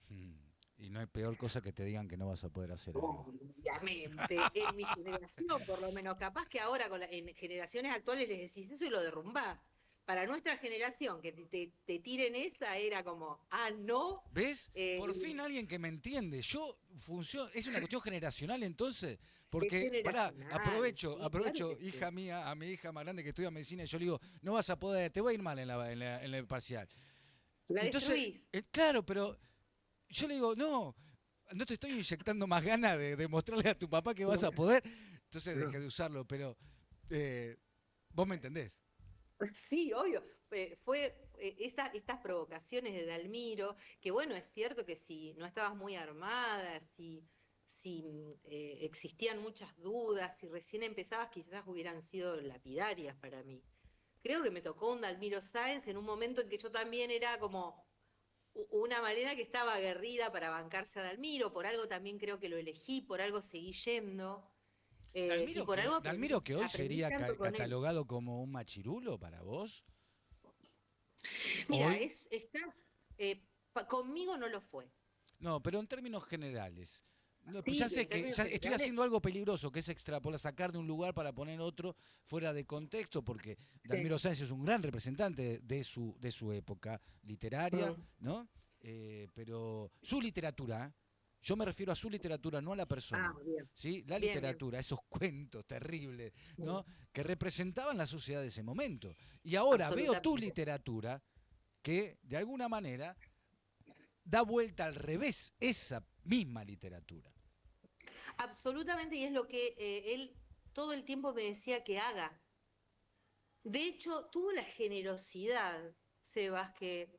Mm, Y no hay peor cosa que te digan que no vas a poder hacer algo. Obviamente, en mi generación, por lo menos, capaz que ahora en generaciones actuales les decís eso y lo derrumbás. para nuestra generación, que te tiren esa, era como, no. ¿Ves? Por fin alguien que me entiende. Es una cuestión generacional entonces, Es porque, pará, generacional, sí, claro aprovecho, que sí. hija mía, a mi hija más grande que estudia medicina, y yo le digo, no vas a poder, te va a ir mal en el parcial. La Entonces, destruís. claro, pero yo le digo, no te estoy inyectando más ganas de demostrarle a tu papá que vas a poder. Entonces dejé de usarlo, pero eh, vos me entendés. Sí, obvio. Estas provocaciones de Dalmiro, que bueno, es cierto que si no estabas muy armada, si existían muchas dudas, si recién empezabas, quizás hubieran sido lapidarias para mí. Creo que me tocó un Dalmiro Sáenz en un momento en que yo también era como una manera que estaba aguerrida para bancarse a Dalmiro, por algo también creo que lo elegí, por algo seguí yendo, y por algo Dalmiro que hoy aprendí sería tanto con él. catalogado como un machirulo para vos, Mira, hoy. eh, conmigo no lo fue. No, pero en términos generales. No, pues ya Sí, sé en que términos estoy generales, haciendo algo peligroso, que es extrapolar, sacar de un lugar para poner otro fuera de contexto, porque sí. Dalmiro Sáenz es un gran representante de su época literaria, Mm. ¿no? Pero su literatura, yo me refiero a su literatura, no a la Ah, persona. bien, ¿Sí? La bien, bien. literatura, esos cuentos terribles, Mm. ¿no? Que representaban la sociedad de ese momento. Y ahora veo tu Absolutamente. literatura que, de alguna manera, da vuelta al revés esa misma literatura. Absolutamente, y es lo que él todo el tiempo me decía que haga. De hecho, tuvo la generosidad, Sebas, que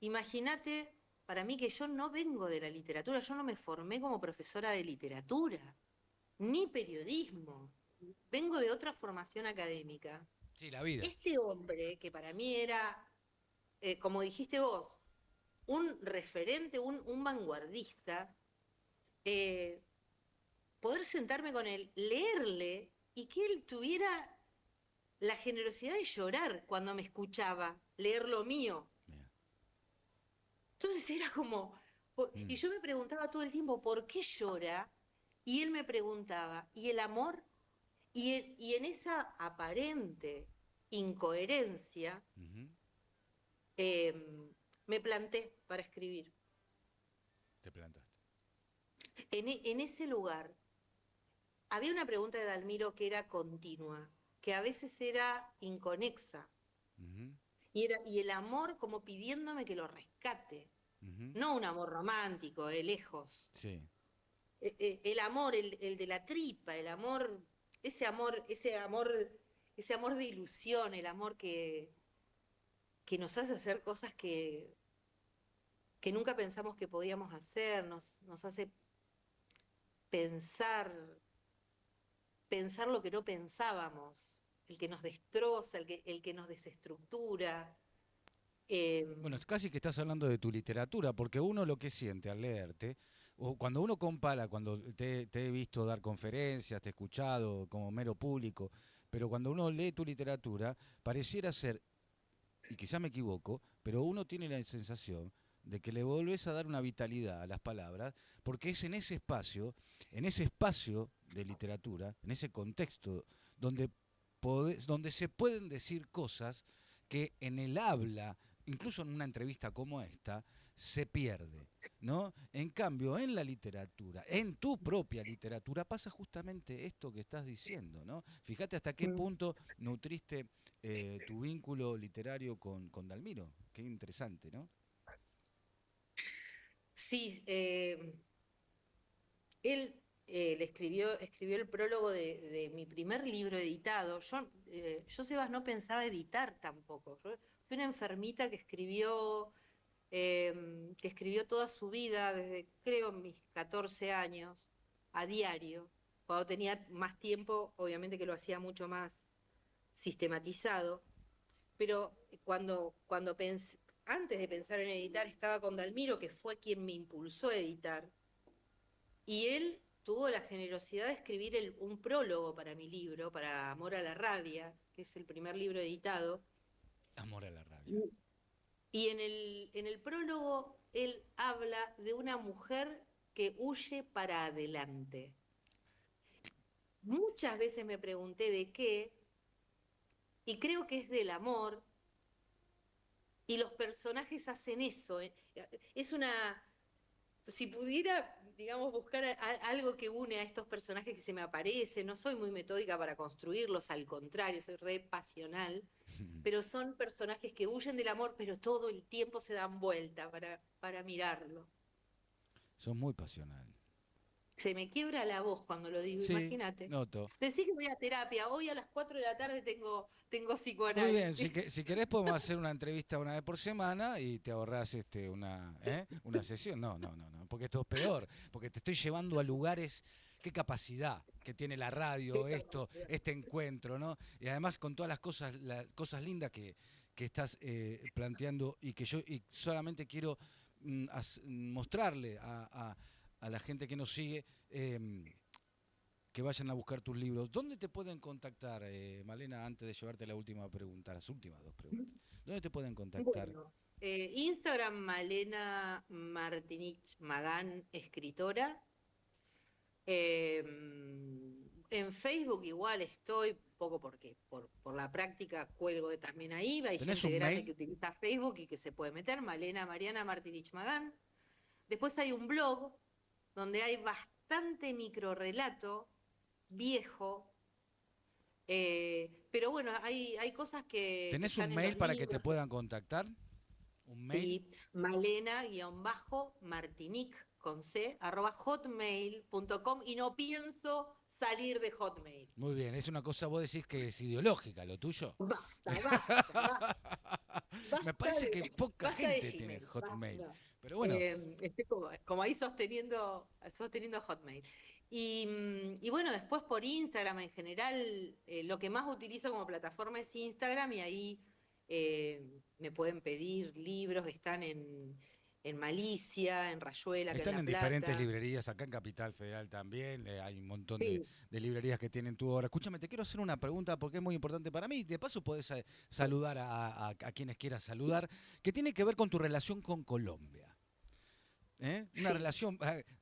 imagínate, para mí que yo no vengo de la literatura, yo no me formé como profesora de literatura, ni periodismo, vengo de otra formación académica. Sí, la vida. Este hombre, que para mí era, como dijiste vos, un referente, un vanguardista, eh, poder sentarme con él, leerle y que él tuviera la generosidad de llorar cuando me escuchaba leer lo mío. Mira. Entonces era como, y Mm. yo me preguntaba todo el tiempo, ¿por qué llora? Y él me preguntaba, ¿y el amor? Y en esa aparente incoherencia Ujú. eh, me planté para escribir. Te plantaste. En ese lugar había una pregunta de Dalmiro que era continua, que a veces era inconexa, Ujú. y el amor como pidiéndome que lo rescate, Ujú. no un amor romántico, lejos. Sí. El amor, el de la tripa, el amor, ese amor, ese amor, ese amor de ilusión, el amor que nos hace hacer cosas que nunca pensamos que podíamos hacer, nos hace pensar, pensar lo que no pensábamos, el que nos destroza, el que nos desestructura. Eh, Bueno, casi que estás hablando de tu literatura, porque uno lo que siente al leerte, o cuando uno compara, cuando te he visto dar conferencias, te he escuchado como mero público, pero cuando uno lee tu literatura, pareciera ser, y quizá me equivoco, pero uno tiene la sensación de que le volvés a dar una vitalidad a las palabras, porque es en ese espacio de literatura, en ese contexto donde, donde se pueden decir cosas que en el habla, incluso en una entrevista como esta, se pierde, ¿no? En cambio, en la literatura, en tu propia literatura, pasa justamente esto que estás diciendo, ¿no? Fíjate hasta qué punto nutriste tu vínculo literario con Dalmiro. Qué interesante, ¿no? sí, él escribió el prólogo de mi primer libro editado. Yo, Sebas, no pensaba editar tampoco. Yo fui una enfermita que escribió toda su vida, desde creo mis 14 años, a diario. Cuando tenía más tiempo, obviamente que lo hacía mucho más sistematizado, pero antes de pensar en editar, estaba con Dalmiro, que fue quien me impulsó a editar, y él tuvo la generosidad de escribir un prólogo para mi libro, para Amor a la Rabia, que es el primer libro editado. Amor a la rabia. Y, y en el prólogo él habla de una mujer que huye para adelante. Muchas veces me pregunté de qué, y creo que es del amor, Y los personajes hacen eso. Es una, si pudiera, digamos, buscar algo que une a estos personajes que se me aparecen, no soy muy metódica para construirlos, al contrario, soy re pasional, pero son personajes que huyen del amor, pero todo el tiempo se dan vuelta para mirarlo. Sos muy pasional. Se me quiebra la voz cuando lo digo, Sí, imagínate. noto. Decí que voy a terapia, hoy a las 4 de la tarde tengo Muy bien, si, psicoanálisis. si querés podemos hacer una entrevista una vez por semana y te ahorrás una sesión. No, no, no, no, porque esto es peor, porque te estoy llevando a lugares, qué capacidad que tiene la radio, este encuentro, ¿no? Y además con todas las cosas lindas que estás planteando y que yo y solamente quiero mostrarle a la gente que nos sigue. Que vayan a buscar tus libros. ¿Dónde te pueden contactar, Malena, antes de llevarte la última pregunta, las últimas dos preguntas? ¿Dónde te pueden contactar? Bueno, Instagram Malena Martinich Magán, escritora. En Facebook igual estoy, poco porque por la práctica cuelgo también ahí. Hay ¿Tenés gente un grande mail? que utiliza Facebook y que se puede meter, Malena Mariana Martinich Magán. Después hay un blog donde hay bastante microrelato viejo, pero bueno, hay cosas que ¿Tenés un están en mail los para que te libros. puedan contactar? ¿Un mail? Sí, Malena-Martinic con C, @hotmail.com y no pienso salir de Hotmail. Muy bien, es una cosa, vos decís que es ideológica lo tuyo. Basta, basta, basta, Me basta parece de, que poca basta de gente tiene Gmail. Hotmail. No. Pero bueno, Estoy como ahí sosteniendo Hotmail. Y bueno, después por Instagram en general, lo que más utilizo como plataforma es Instagram y ahí me pueden pedir libros, están en Malicia, en Rayuela, acá en están La en diferentes Plata. librerías, acá en Capital Federal también, hay un montón Sí, de librerías que tienen tu obra. Escúchame, te quiero hacer una pregunta porque es muy importante para mí. De paso podés saludar a quienes quieras saludar, que tiene que ver con tu relación con Colombia. ¿Eh? Una sí. relación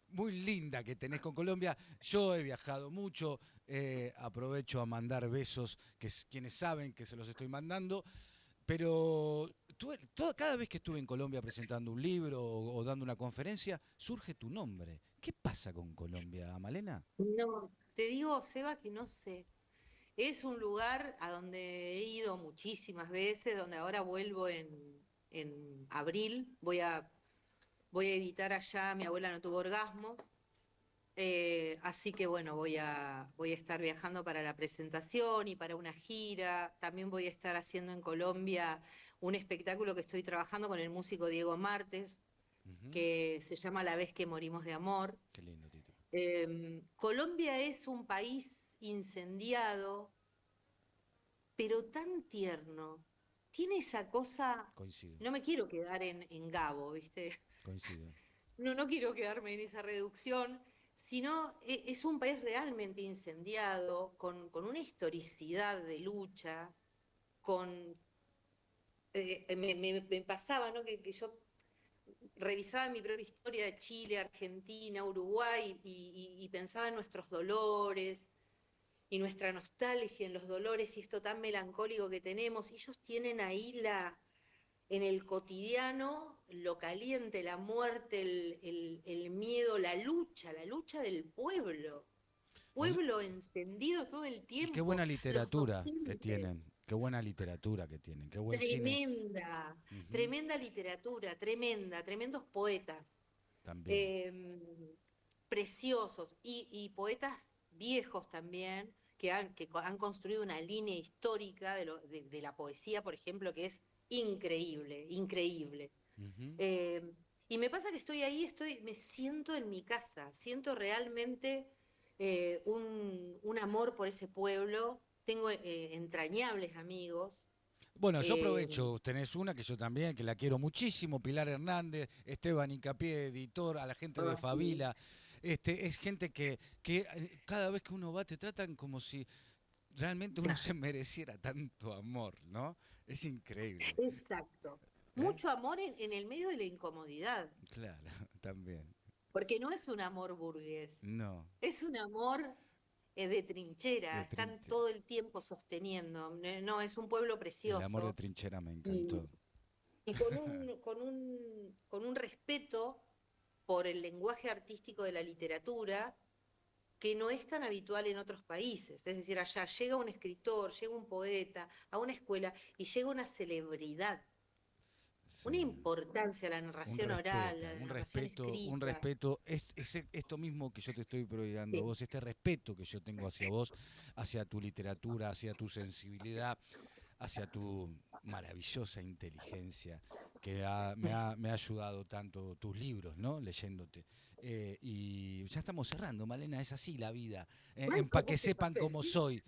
muy linda que tenés con Colombia. Yo he viajado mucho, aprovecho a mandar besos, quienes saben que se los estoy mandando, pero cada vez que estuve en Colombia presentando un libro o dando una conferencia, surge tu nombre. ¿Qué pasa con Colombia, Malena? No, te digo, Seba, que no sé. Es un lugar a donde he ido muchísimas veces, donde ahora vuelvo en abril. Voy a editar allá, mi abuela no tuvo orgasmo. Así que bueno, voy a estar viajando para la presentación y para una gira. También voy a estar haciendo en Colombia un espectáculo que estoy trabajando con el músico Diego Martes, Ujú. que se llama La vez que morimos de amor. Qué lindo título. Colombia es un país incendiado, pero tan tierno. Tiene esa cosa, Coincido, no me quiero quedar en Gabo, ¿viste? coincido. No, no quiero quedarme en esa reducción, sino es un país realmente incendiado, con una historicidad de lucha, con... me pasaba, ¿no? Que yo revisaba mi propia historia de Chile, Argentina, Uruguay y pensaba en nuestros dolores y nuestra nostalgia en los dolores y esto tan melancólico que tenemos. Y ellos tienen ahí en el cotidiano, lo caliente, la muerte, el miedo, la lucha del pueblo. Mal- Pueblo encendido todo el Y qué tiempo, buena los literatura que docentes. tienen, qué buena literatura que tienen, qué buen cine. Tremenda, Ujú. tremenda literatura, tremenda, tremendos poetas. También. eh, Preciosos y poetas viejos también que han construido una línea histórica de la poesía, por ejemplo, que es increíble, increíble. Ujú. Y me pasa que estoy ahí, me siento en mi casa, siento realmente un amor por ese pueblo, tengo entrañables amigos. Bueno, yo eh, aprovecho, tenés una que yo también, que la quiero muchísimo, Pilar Hernández, Esteban Incapié, editor, a la gente de sí. Favila. Es gente que cada vez que uno va te tratan como si realmente uno se mereciera tanto amor, ¿no? Es increíble. Exacto. ¿Eh? Mucho amor en el medio de la incomodidad. Claro, también. Porque no es un amor burgués, No, es un amor de trinchera, de están trinchera. todo el tiempo sosteniendo. No, es un pueblo El amor de precioso. trinchera me Y encantó. y con un respeto por el lenguaje artístico de la literatura que no es tan habitual en otros países. Es decir, allá llega un escritor, llega un poeta a una escuela y llega una celebridad, una Sí. importancia a la narración oral, a la narración Un escrita. respeto, es esto mismo que yo te estoy prodigando a Sí. vos, este respeto que yo tengo hacia vos, hacia tu literatura, hacia tu sensibilidad, hacia tu maravillosa inteligencia, que me ha ayudado tanto tus libros, ¿no? Leyéndote. Y ya estamos cerrando, Malena, es así la vida. Ay, Para ¿cómo que se sepan pasa el cómo tiempo? soy.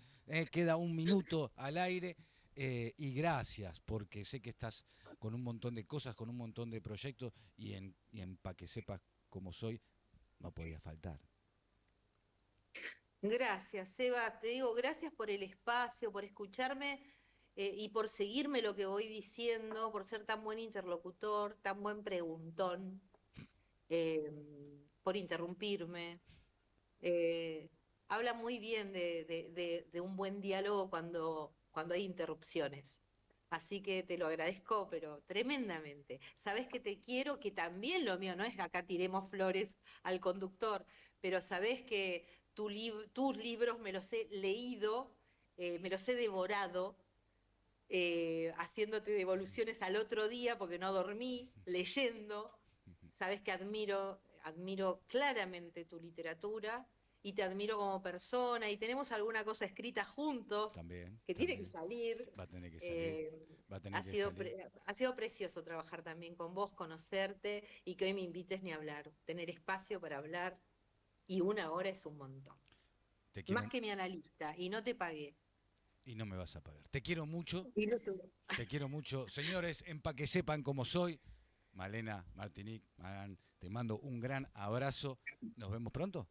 Queda un minuto al aire y gracias, porque sé que estás con un montón de cosas, con un montón de proyectos y en para que sepas cómo soy, no podía faltar. Gracias, Seba. Te digo, gracias por el espacio, por escucharme y por seguirme lo que voy diciendo, por ser tan buen interlocutor, tan buen preguntón, eh, por interrumpirme. Eh, Habla muy bien de un buen diálogo cuando hay interrupciones. Así que te lo agradezco, pero tremendamente. Sabés que te quiero, que también lo mío no es que acá tiremos flores al conductor, pero sabés que tus libros me los he leído, me los he devorado, haciéndote devoluciones al otro día porque no dormí, leyendo. Sabes que admiro claramente tu literatura y te admiro como persona y tenemos alguna cosa escrita juntos También, que tiene que también. salir. Va a tener que salir. Eh, Va a tener ha que sido, salir. pre- ha sido precioso trabajar también con vos, conocerte y que hoy me invites ni a hablar, tener espacio para hablar y 1 hora es un montón. Te Más quiero que mi analista y no te pagué. y no me vas a pagar. Te quiero mucho, Y no te- te quiero mucho. Señores, para que sepan cómo soy, Malena Martinic, te mando un gran abrazo. Nos vemos pronto.